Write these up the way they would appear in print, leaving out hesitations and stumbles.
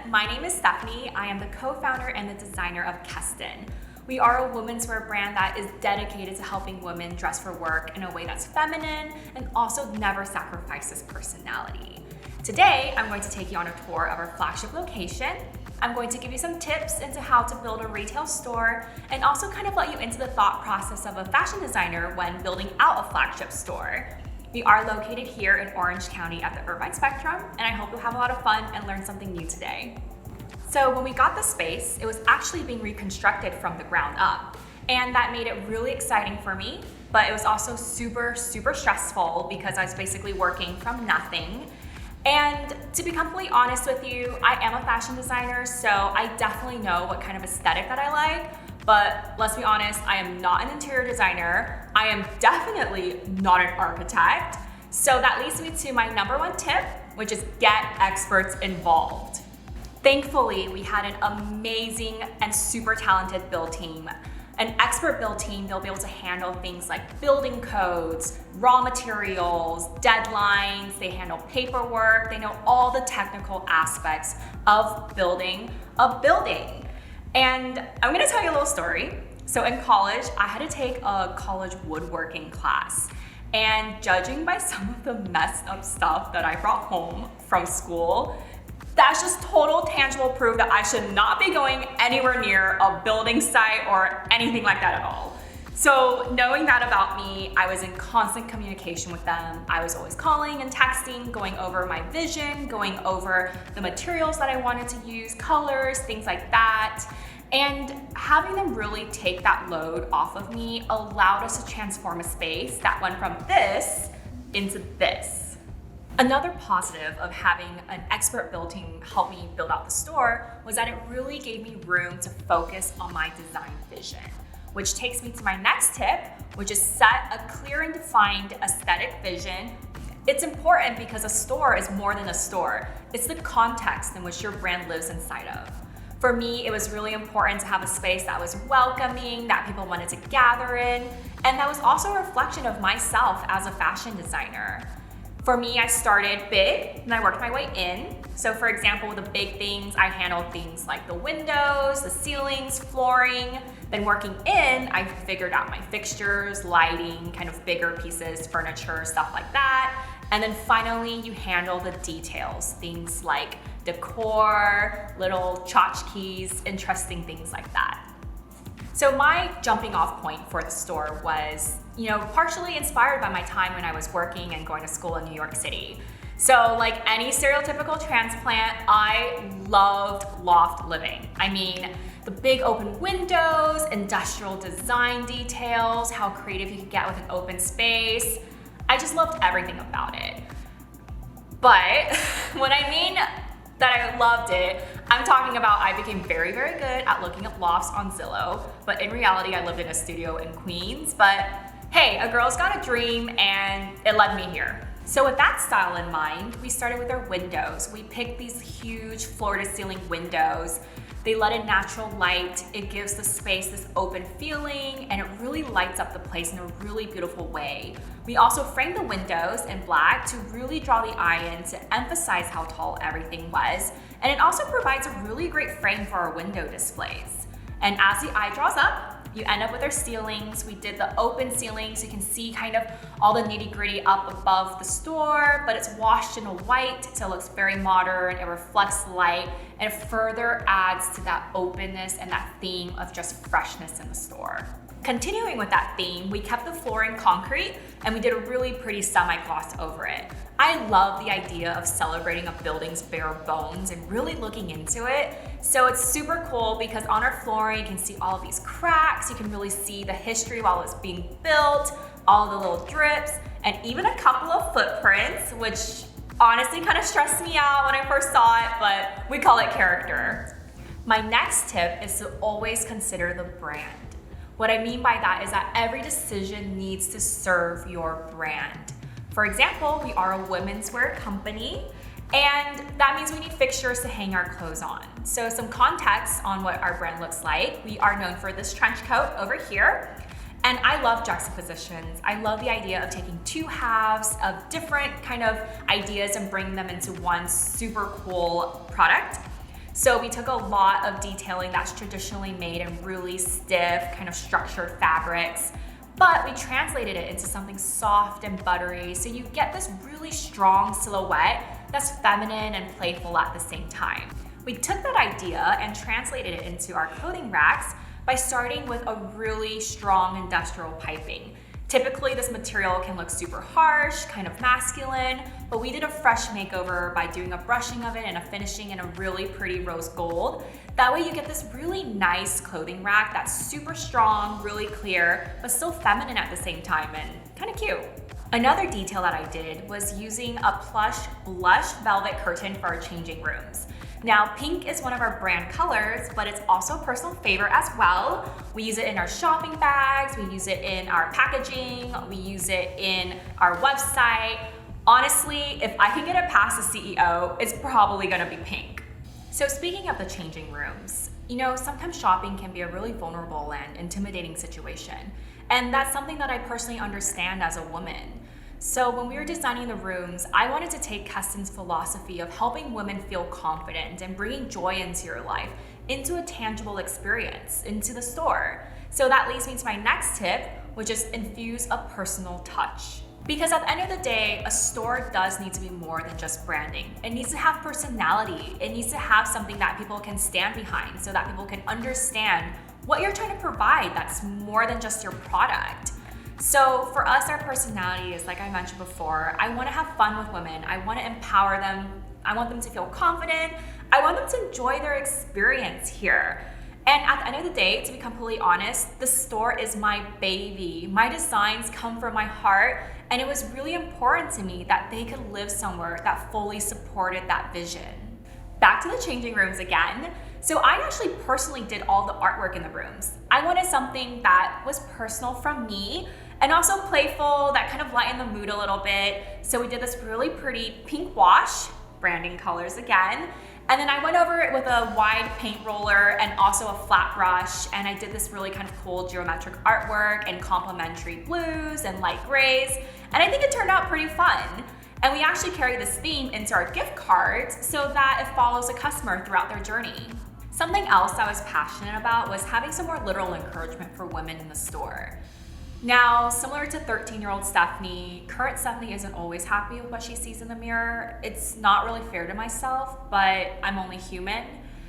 my name is Stephanie. I am the co-founder and the designer of KESTAN. We are a women's wear brand that is dedicated to helping women dress for work in a way that's feminine and also never sacrifices personality. Today, I'm going to take you on a tour of our flagship location. I'm going to give you some tips into how to build a retail store and also kind of let you into the thought process of a fashion designer when building out a flagship store. We are located here in Orange County at the Irvine Spectrum, and I hope you'll have a lot of fun and learn something new today. So when we got the space, it was actually being reconstructed from the ground up, and that made it really exciting for me, but it was also super stressful because I was basically working from nothing. And to be completely honest with you, I am a fashion designer, so I definitely know what kind of aesthetic that I like. But let's be honest, I am not an interior designer. I am definitely not an architect. So that leads me to my number one tip, which is get experts involved. Thankfully, we had an amazing and super talented build team. An expert build team, they'll be able to handle things like building codes, raw materials, deadlines, they handle paperwork, they know all the technical aspects of building a building. And I'm gonna tell you a little story. So in college, I had to take a college woodworking class. And judging by some of the messed up stuff that I brought home from school, that's just total tangible proof that I should not be going anywhere near a building site or anything like that at all. So knowing that about me, I was in constant communication with them. I was always calling and texting, going over my vision, going over the materials that I wanted to use, colors, things like that. And having them really take that load off of me allowed us to transform a space that went from this into this. Another positive of having an expert build team help me build out the store was that it really gave me room to focus on my design vision, which takes me to my next tip, which is set a clear and defined aesthetic vision. It's important because a store is more than a store. It's the context in which your brand lives inside of. For me, it was really important to have a space that was welcoming, that people wanted to gather in, and that was also a reflection of myself as a fashion designer. For me, I started big and I worked my way in. So for example, the big things, I handled things like the windows, the ceilings, flooring. Then working in, I figured out my fixtures, lighting, kind of bigger pieces, furniture, stuff like that. And then finally, you handle the details, things like decor, little tchotchkes, interesting things like that. So my jumping off point for the store was, partially inspired by my time when I was working and going to school in New York City. So like any stereotypical transplant, I loved loft living. I mean, the big open windows, industrial design details, how creative you could get with an open space. I just loved everything about it. But when I mean that I loved it, I'm talking about I became very good at looking up lofts on Zillow, but in reality, I lived in a studio in Queens. But hey, a girl's got a dream and it led me here. So with that style in mind, we started with our windows. We picked these huge floor-to-ceiling windows. They let in natural light. It gives the space this open feeling, and it really lights up the place in a really beautiful way. We also framed the windows in black to really draw the eye in to emphasize how tall everything was. And it also provides a really great frame for our window displays. And as the eye draws up, you end up with our ceilings. We did the open ceilings, so you can see kind of all the nitty-gritty up above the store, but it's washed in a white, so it looks very modern. It reflects light, and it further adds to that openness and that theme of just freshness in the store. Continuing with that theme, we kept the flooring concrete, and we did a really pretty semi-gloss over it. I love the idea of celebrating a building's bare bones and really looking into it. So it's super cool because on our flooring, you can see all of these cracks. You can really see the history while it's being built, all the little drips, and even a couple of footprints, which honestly kind of stressed me out when I first saw it, but we call it character. My next tip is to always consider the brand. What I mean by that is that every decision needs to serve your brand. For example, we are a women's wear company, and that means we need fixtures to hang our clothes on. So some context on what our brand looks like. We are known for this trench coat over here, and I love juxtapositions. I love the idea of taking two halves of different kind of ideas and bringing them into one super cool product. So we took a lot of detailing that's traditionally made in really stiff, kind of structured fabrics, but we translated it into something soft and buttery, so you get this really strong silhouette that's feminine and playful at the same time. We took that idea and translated it into our clothing racks by starting with a really strong industrial piping. Typically, this material can look super harsh, kind of masculine, but we did a fresh makeover by doing a brushing of it and a finishing in a really pretty rose gold. That way you get this really nice clothing rack that's super strong, really clear, but still feminine at the same time and kind of cute. Another detail that I did was using a plush blush velvet curtain for our changing rooms. Now, pink is one of our brand colors, but it's also a personal favorite as well. We use it in our shopping bags, we use it in our packaging, we use it in our website. Honestly, if I can get it past the CEO, it's probably gonna be pink. So speaking of the changing rooms, sometimes shopping can be a really vulnerable and intimidating situation. And that's something that I personally understand as a woman. So when we were designing the rooms, I wanted to take KESTAN's philosophy of helping women feel confident and bringing joy into your life, into a tangible experience, into the store. So that leads me to my next tip, which is infuse a personal touch. Because at the end of the day, a store does need to be more than just branding. It needs to have personality. It needs to have something that people can stand behind so that people can understand what you're trying to provide that's more than just your product. So for us, our personality is, like I mentioned before, I want to have fun with women. I want to empower them. I want them to feel confident. I want them to enjoy their experience here. And at the end of the day, to be completely honest, the store is my baby. My designs come from my heart, and it was really important to me that they could live somewhere that fully supported that vision. Back to the changing rooms again. So I actually personally did all the artwork in the rooms. I wanted something that was personal from me and also playful, that kind of lightened the mood a little bit. So we did this really pretty pink wash, branding colors again. And then I went over it with a wide paint roller and also a flat brush. And I did this really kind of cool geometric artwork and complementary blues and light grays. And I think it turned out pretty fun. And we actually carry this theme into our gift cards so that it follows a customer throughout their journey. Something else I was passionate about was having some more literal encouragement for women in the store. Now, similar to 13-year-old Stephanie, current Stephanie isn't always happy with what she sees in the mirror. It's not really fair to myself, but I'm only human.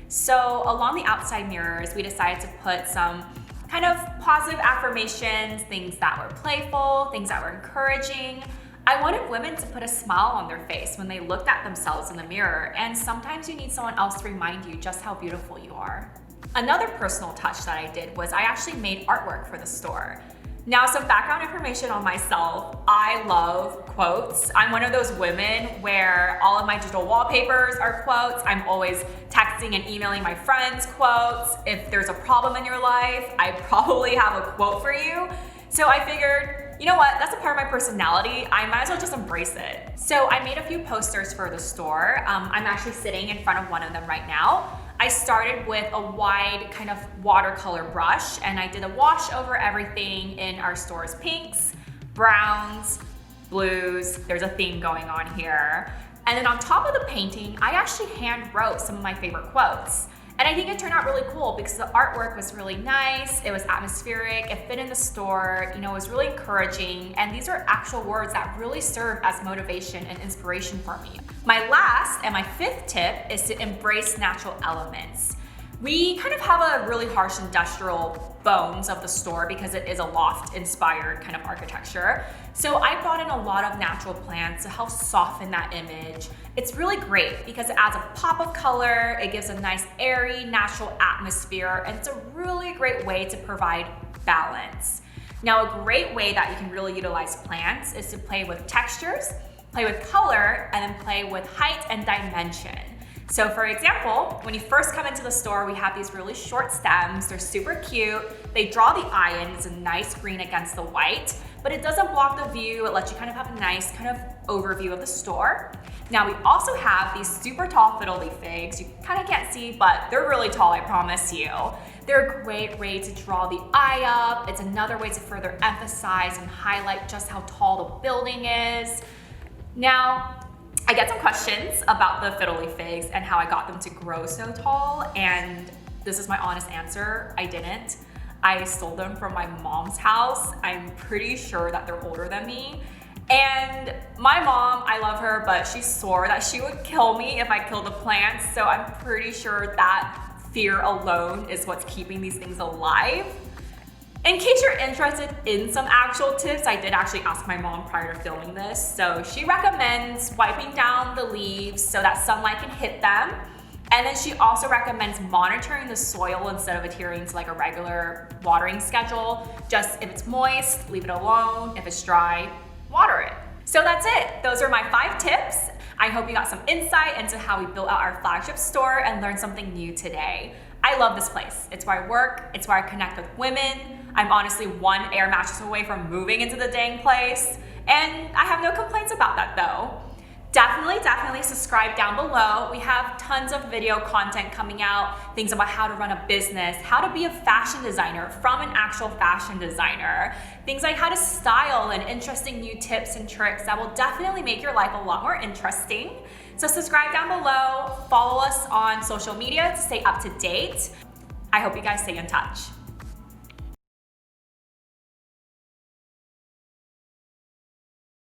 So along the outside mirrors, we decided to put some kind of positive affirmations, things that were playful, things that were encouraging. I wanted women to put a smile on their face when they looked at themselves in the mirror, and sometimes you need someone else to remind you just how beautiful you are. Another personal touch that I did was I actually made artwork for the store. Now, some background information on myself. I love quotes. I'm one of those women where all of my digital wallpapers are quotes. I'm always texting and emailing my friends quotes. If there's a problem in your life, I probably have a quote for you. So I figured, you know what, that's a part of my personality. I might as well just embrace it. So I made a few posters for the store. I'm actually sitting in front of one of them right now. I started with a wide kind of watercolor brush, and I did a wash over everything in our store's pinks, browns, blues. There's a theme going on here. And then on top of the painting, I actually hand wrote some of my favorite quotes. And I think it turned out really cool because the artwork was really nice, it was atmospheric, it fit in the store, it was really encouraging, and these are actual words that really serve as motivation and inspiration for me. My last and my fifth tip is to embrace natural elements. We kind of have a really harsh industrial bones of the store because it is a loft-inspired kind of architecture. So I brought in a lot of natural plants to help soften that image. It's really great because it adds a pop of color, it gives a nice airy, natural atmosphere, and it's a really great way to provide balance. Now, a great way that you can really utilize plants is to play with textures, play with color, and then play with height and dimension. So for example, when you first come into the store, we have these really short stems. They're super cute. They draw the eye in. It's a nice green against the white, but it doesn't block the view. It lets you kind of have a nice kind of overview of the store. Now we also have these super tall fiddle leaf figs. You kind of can't see, but they're really tall, I promise you. They're a great way to draw the eye up. It's another way to further emphasize and highlight just how tall the building is. Now, I get some questions about the fiddly figs and how I got them to grow so tall, and this is my honest answer: I didn't. I stole them from my mom's house. I'm pretty sure that they're older than me. And my mom, I love her, but she swore that she would kill me if I killed the plants, so I'm pretty sure that fear alone is what's keeping these things alive. In case you're interested in some actual tips, I did actually ask my mom prior to filming this. So she recommends wiping down the leaves so that sunlight can hit them. And then she also recommends monitoring the soil instead of adhering to like a regular watering schedule. Just if it's moist, leave it alone. If it's dry, water it. So that's it. Those are my 5 tips. I hope you got some insight into how we built out our flagship store and learned something new today. I love this place. It's where I work. It's where I connect with women. I'm honestly one air mattress away from moving into the dang place. And I have no complaints about that though. Definitely subscribe down below. We have tons of video content coming out, things about how to run a business, how to be a fashion designer from an actual fashion designer, things like how to style, and interesting new tips and tricks that will definitely make your life a lot more interesting. So subscribe down below, follow us on social media to stay up to date. I hope you guys stay in touch.